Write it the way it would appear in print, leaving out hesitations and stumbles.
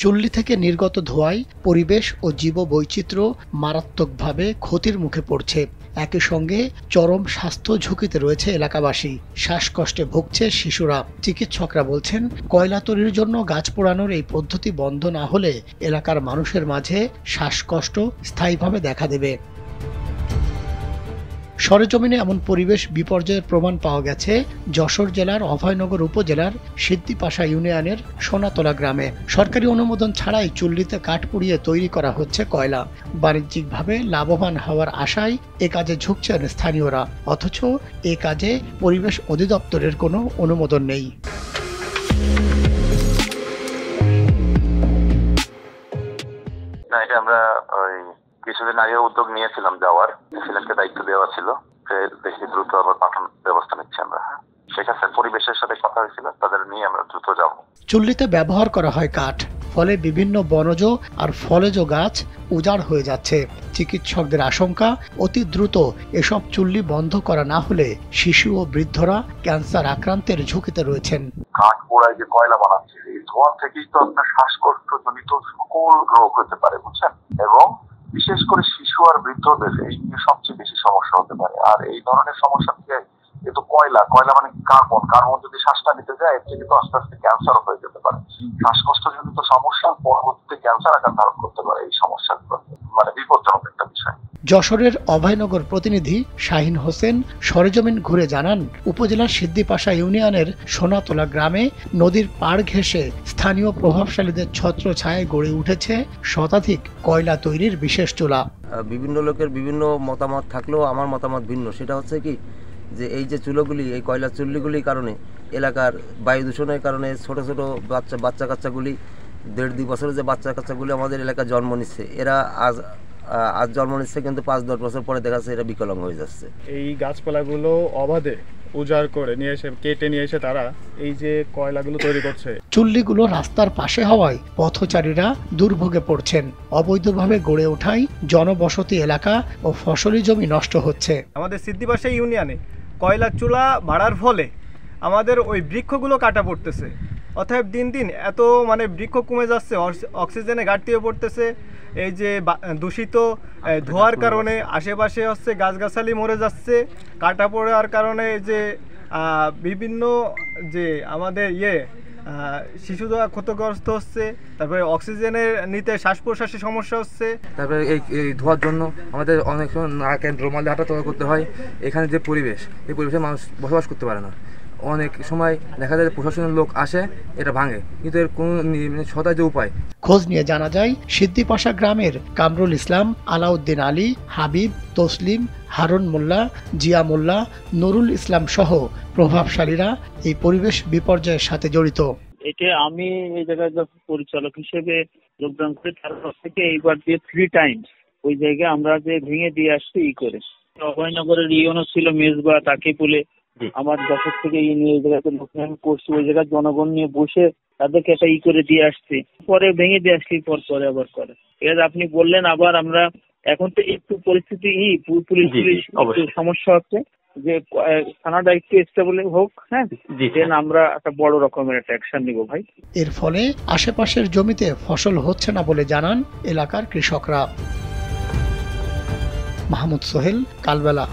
চুল্লি থেকে নির্গত ধোঁয়ায় পরিবেশ ও জীববৈচিত্র্য মারাত্মকভাবে ক্ষতির মুখে পড়ছে। একই সঙ্গে চরম স্বাস্থ্য ঝুঁকিতে রয়েছে এলাকাবাসী। শ্বাসকষ্টে ভুগছে শিশুরা। চিকিৎসকরা বলছেন, কয়লা তৈরির জন্য গাছ পোড়ানোর এই পদ্ধতি বন্ধ না হলে এলাকার মানুষের মাঝে শ্বাসকষ্ট স্থায়ীভাবে দেখা দেবে। সরেজমিনে এমন পরিবেশ বিপর্যয়ের প্রমাণ পাওয়া গেছে যশোর জেলার অভয়নগর উপজেলার সিদ্দিপাশা ইউনিয়নের সোনাতলা গ্রামে। সরকারি অনুমোদন ছাড়াই চুল্লিতে কাঠ পুড়িয়ে তৈরি করা হচ্ছে কয়লা। বাণিজ্যিকভাবে লাভবান হওয়ার আশায় এ কাজে ঝুঁকছেন স্থানীয়রা, অথচ এ কাজে পরিবেশ অধিদপ্তরের কোনো অনুমোদন নেই। আমরা কিছুদিন আগে উদ্যোগ নিয়েছিলাম যাওয়ার, ছেলেকে দায়িত্ব দেওয়া ছিল, দেখি দ্রুত আবার পাঠানোর ব্যবস্থা নিচ্ছি আমরা। সেখানে পরিবেশের সাথে কথা হয়েছিল, তাদের নিয়ে আমরা দ্রুত যাব। চুল্লিতে ব্যবহার করা হয় কাঠ, ফলে বিভিন্ন বনজ আর ফলজ গাছ উজাড় হয়ে যাচ্ছে। চিকিৎসকদের আশঙ্কা, অতি দ্রুত এসব চুল্লি বন্ধ করা না হলে শিশু ও বৃদ্ধরা ক্যান্সার আক্রান্তের ঝুঁকিতে রয়েছেন। কাঠ পোড়ায় যে কয়লা বানাচ্ছে, এই ধোঁয়া থেকেই তো আপনার শ্বাসকষ্ট জনিত সকল রোগ হতে পারে, বুঝছেন? এবং বিশেষ করে শিশু আর বৃদ্ধদের এই নিয়ে সবচেয়ে বেশি সমস্যা হতে পারে। আর এই ধরনের সমস্যা থেকে এ তো কয়লা মানে কার্বন যদি শ্বাসটা নিতে যায়, এর থেকে তো আস্তে আস্তে ক্যান্সার হয়ে যেতে পারে। শ্বাসকষ্ট জনিত সমস্যা পরবর্তীতে ক্যান্সার আকার ধারণ করতে পারে। এই সমস্যাগুলো মানে বিপজ্জনক একটা বিষয়। যশোরের অভয়নগর প্রতিনিধি শাহিন হোসেন সরেজমিন ঘুরে জানান, উপজেলার সিদ্দিপাশা ইউনিয়নের সোনাতলা গ্রামে নদীর পাড় ঘেঁষে স্থানীয় প্রভাবশালীদের ছত্রছায়ায় গড়ে উঠেছে শতাধিক কয়লা তৈরির বিশেষ চুলা। বিভিন্ন লোকের বিভিন্ন মতামত থাকলেও আমার মতামত ভিন্ন। সেটা হচ্ছে কি যে এই যে চুলোগুলি, এই কয়লা চুল্লিগুলির কারণে এলাকার বায়ু দূষণের কারণে ছোট ছোট বাচ্চা কাচ্চাগুলি 1.5-2 বছরের যে বাচ্চা কাচ্চাগুলি আমাদের এলাকায় জন্ম নিচ্ছে, এরা আজ জন্ম নিচ্ছে, কিন্তু 5-10 বছর পরে দেখা যাচ্ছে এটা বিকলাঙ্গ হয়ে যাচ্ছে। এই গাছপালাগুলো অবাধে উজাড় করে নিয়ে এসে কেটে নিয়ে এসে তারা এই যে কয়লাগুলো তৈরি করছে। চুল্লিগুলো রাস্তার পাশে হওয়ায় পথচারীরা দুর্ভোগে পড়ছেন। অবৈধভাবে গড়ে ওঠায় জনবসতি এলাকা ও ফসলি জমি নষ্ট হচ্ছে। আমাদের সিদ্দিপাশা ইউনিয়নে কয়লা চুলা বাড়ার ফলে আমাদের ওই বৃক্ষগুলো কাটা পড়তেছে। অতএব দিন দিন এত বৃক্ষ কমে যাচ্ছে, অক্সিজেনে ঘাটতি হয়ে পড়তেছে। এই যে দূষিত ধোঁয়ার কারণে আশেপাশে গাছগাছালি মরে যাচ্ছে, কাটা পড়ার কারণে যে বিভিন্ন যে আমাদের শিশুরা ক্ষতিগ্রস্ত হচ্ছে, তারপরে অক্সিজেনের নিতে শ্বাস প্রশ্বাসের সমস্যা হচ্ছে। তারপরে এই ধোঁয়ার জন্য আমাদের অনেক সময় নাকের রুমাল দিয়ে হাঁটাচলা করতে হয়। এখানে যে পরিবেশ, এই পরিবেশে মানুষ বসবাস করতে পারে না। অনেক সময় দেখা যায় প্রশাসনের লোক আসে, এটা ভাঙে, কিন্তু এর কোনো সদায় যে উপায়। খোঁজ নিয়ে জানা যায়, সিদ্দিপাশা গ্রামের কামরুল ইসলাম, আলাউদ্দিন আলী, হাবিব, তসলিম, হারুন মোল্লা, জিয়া মোল্লা, নুরুল ইসলাম সহ প্রভাবশালীরা এই পরিবেশ বিপর্যয়ের সাথে জড়িত। এটা আমি এই জায়গায় যখন পরিচালক হিসেবে যোগদান করি, তারপর থেকে এইবার দিয়ে 3 টাইমস ওই জায়গায় আমরা যে ভেঙে দিয়ে আসছি করে। অভয়নগরের ইউনো ছিল মেজবা, তাকে বলে আমার দশক থেকে নিয়ে এই জায়গাতে লোকনাম করছি, ওই জায়গায় জনগণ নিয়ে বসে তাদেরকে একটা করে দিয়ে আসছি, পরে ভেঙে দিয়ে আসলি পরে আবার করে। এবার আপনি বললেন আবার আমরা এখন তো একটু পরিস্থিতি পুলিশ সমস্যা হচ্ছে, যে থানাটা একটু স্টেবল হোক, হ্যাঁ, দেন আমরা একটা বড় রকমের একটা অ্যাকশন নিব ভাই। এর ফলে আশেপাশের জমিতে ফসল হচ্ছে না বলে জানান এলাকার কৃষকরা। মাহমুদ সোহেল, কালবেলা।